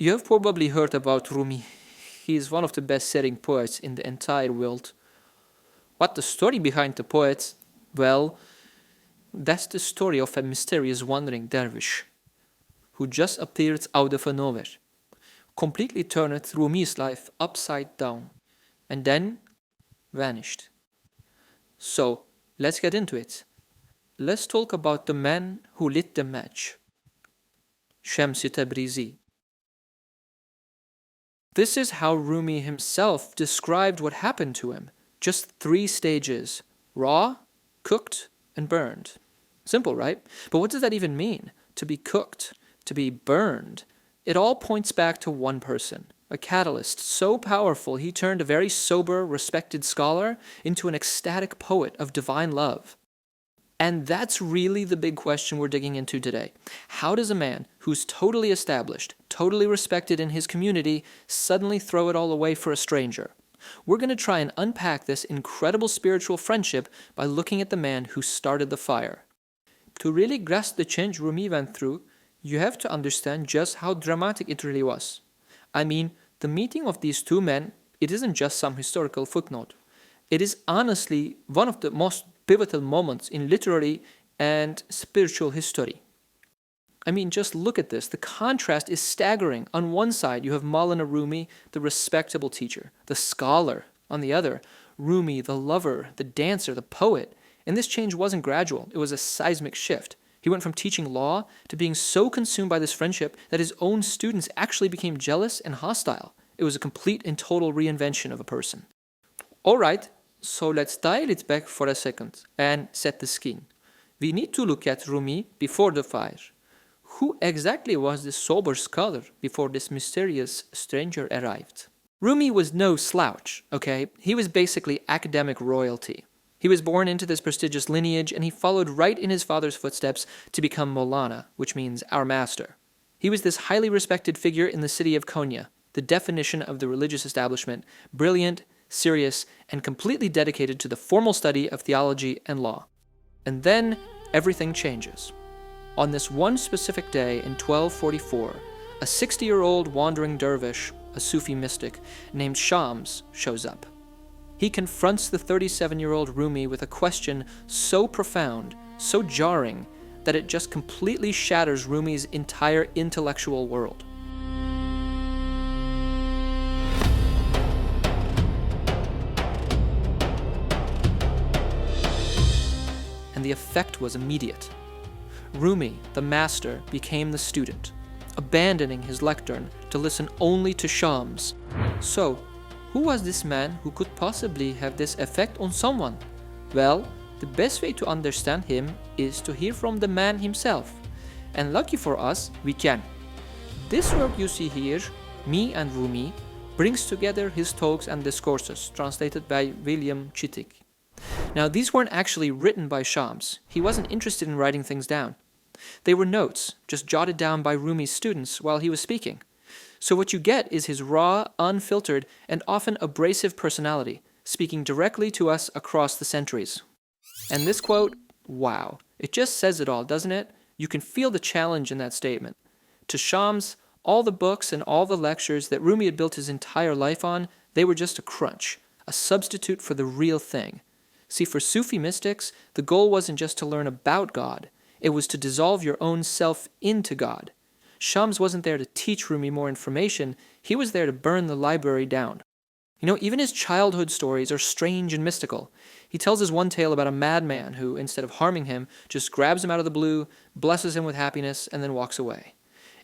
You have probably heard about Rumi. He is one of the best-selling poets in the entire world. What the story behind the poet? Well, that's the story of a mysterious wandering dervish who just appeared out of nowhere, completely turned Rumi's life upside down, and then vanished. So, let's get into it. Let's talk about the man who lit the match, Shams Tabrizi. This is how Rumi himself described what happened to him. Just 3 stages: raw, cooked, and burned. Simple, right? But what does that even mean? To be cooked, to be burned. It all points back to one person, a catalyst so powerful he turned a very sober, respected scholar into an ecstatic poet of divine love. And that's really the big question we're digging into today. How does a man who's totally established, totally respected in his community, suddenly throw it all away for a stranger? We're going to try and unpack this incredible spiritual friendship by looking at the man who started the fire. To really grasp the change Rumi went through, you have to understand just how dramatic it really was. I mean, the meeting of these two men, it isn't just some historical footnote. It is honestly one of the most pivotal moments in literary and spiritual history. I mean, just look at this. The contrast is staggering. On one side, you have Maulana Rumi, the respectable teacher, the scholar. On the other, Rumi, the lover, the dancer, the poet. And this change wasn't gradual. It was a seismic shift. He went from teaching law to being so consumed by this friendship that his own students actually became jealous and hostile. It was a complete and total reinvention of a person. All right, so let's dial it back for a second and set the scene. We need to look at Rumi before the fire. Who exactly was this sober scholar before this mysterious stranger arrived? Rumi was no slouch, okay? He was basically academic royalty. He was born into this prestigious lineage and he followed right in his father's footsteps to become Maulana, which means our master. He was this highly respected figure in the city of Konya, the definition of the religious establishment, brilliant, serious, and completely dedicated to the formal study of theology and law. And then everything changes. On this one specific day in 1244, a 60-year-old wandering dervish, a Sufi mystic, named Shams shows up. He confronts the 37-year-old Rumi with a question so profound, so jarring, that it just completely shatters Rumi's entire intellectual world. And the effect was immediate. Rumi, the master, became the student, abandoning his lectern to listen only to Shams. So, who was this man who could possibly have this effect on someone? Well, the best way to understand him is to hear from the man himself. And lucky for us, we can. This work you see here, Me and Rumi, brings together his talks and discourses, translated by William Chittick. Now, these weren't actually written by Shams. He wasn't interested in writing things down. They were notes, just jotted down by Rumi's students while he was speaking. So what you get is his raw, unfiltered, and often abrasive personality, speaking directly to us across the centuries. And this quote, wow, it just says it all, doesn't it? You can feel the challenge in that statement. To Shams, all the books and all the lectures that Rumi had built his entire life on, they were just a crutch, a substitute for the real thing. See, for Sufi mystics, the goal wasn't just to learn about God, it was to dissolve your own self into God. Shams wasn't there to teach Rumi more information, he was there to burn the library down. You know, even his childhood stories are strange and mystical. He tells us one tale about a madman who, instead of harming him, just grabs him out of the blue, blesses him with happiness, and then walks away.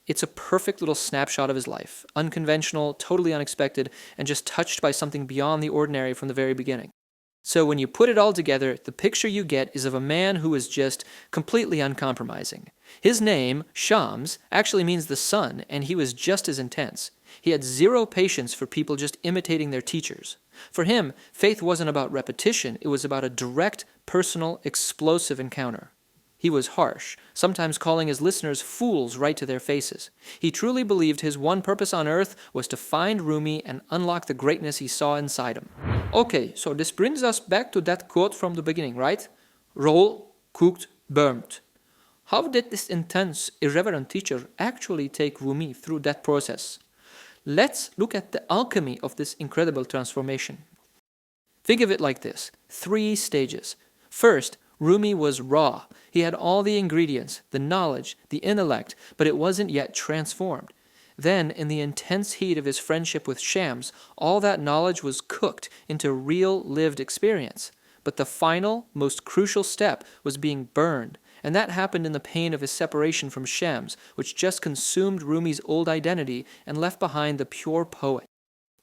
It's a perfect little snapshot of his life, unconventional, totally unexpected, and just touched by something beyond the ordinary from the very beginning. So when you put it all together, the picture you get is of a man who is just completely uncompromising. His name, Shams, actually means the sun, and he was just as intense. He had zero patience for people just imitating their teachers. For him, faith wasn't about repetition, it was about a direct, personal, explosive encounter. He was harsh, sometimes calling his listeners fools right to their faces. He truly believed his one purpose on earth was to find Rumi and unlock the greatness he saw inside him. Okay, so this brings us back to that quote from the beginning, right? Raw, cooked, burnt. How did this intense, irreverent teacher actually take Rumi through that process? Let's look at the alchemy of this incredible transformation. Think of it like this: 3 stages. First, Rumi was raw. He had all the ingredients, the knowledge, the intellect, but it wasn't yet transformed. Then, in the intense heat of his friendship with Shams, all that knowledge was cooked into real lived experience. But the final, most crucial step was being burned, and that happened in the pain of his separation from Shams, which just consumed Rumi's old identity and left behind the pure poet.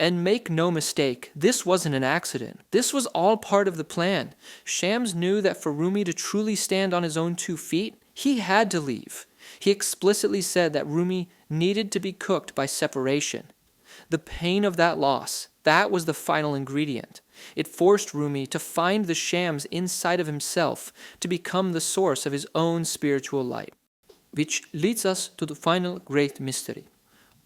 And make no mistake, this wasn't an accident. This was all part of the plan. Shams knew that for Rumi to truly stand on his own 2 feet, he had to leave. He explicitly said that Rumi needed to be cooked by separation. The pain of that loss, that was the final ingredient. It forced Rumi to find the Shams inside of himself, to become the source of his own spiritual light. Which leads us to the final great mystery.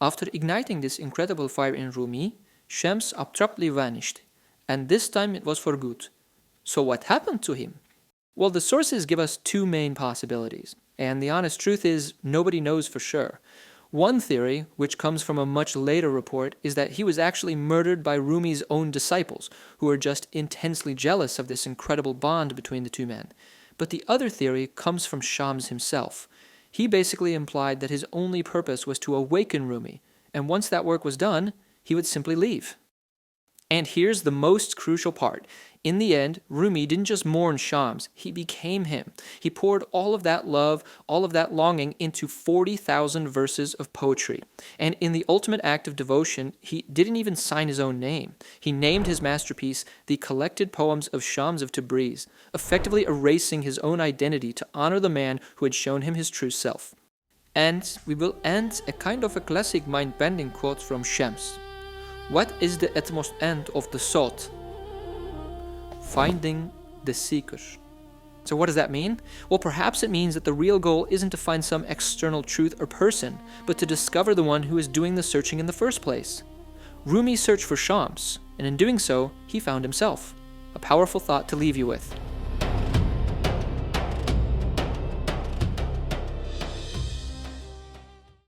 After igniting this incredible fire in Rumi, Shams abruptly vanished, and this time it was for good. So what happened to him? Well, the sources give us 2 main possibilities, and the honest truth is nobody knows for sure. One theory, which comes from a much later report, is that he was actually murdered by Rumi's own disciples, who were just intensely jealous of this incredible bond between the 2 men. But the other theory comes from Shams himself. He basically implied that his only purpose was to awaken Rumi, and once that work was done, he would simply leave. And here's the most crucial part. In the end, Rumi didn't just mourn Shams, he became him. He poured all of that love, all of that longing into 40,000 verses of poetry. And in the ultimate act of devotion, he didn't even sign his own name. He named his masterpiece the Collected Poems of Shams of Tabriz, effectively erasing his own identity to honor the man who had shown him his true self. And we will end a kind of a classic mind-bending quote from Shams. What is the utmost end of the sought? Finding the seeker. So what does that mean? Well, perhaps it means that the real goal isn't to find some external truth or person, but to discover the one who is doing the searching in the first place. Rumi searched for Shams, and in doing so, he found himself. A powerful thought to leave you with.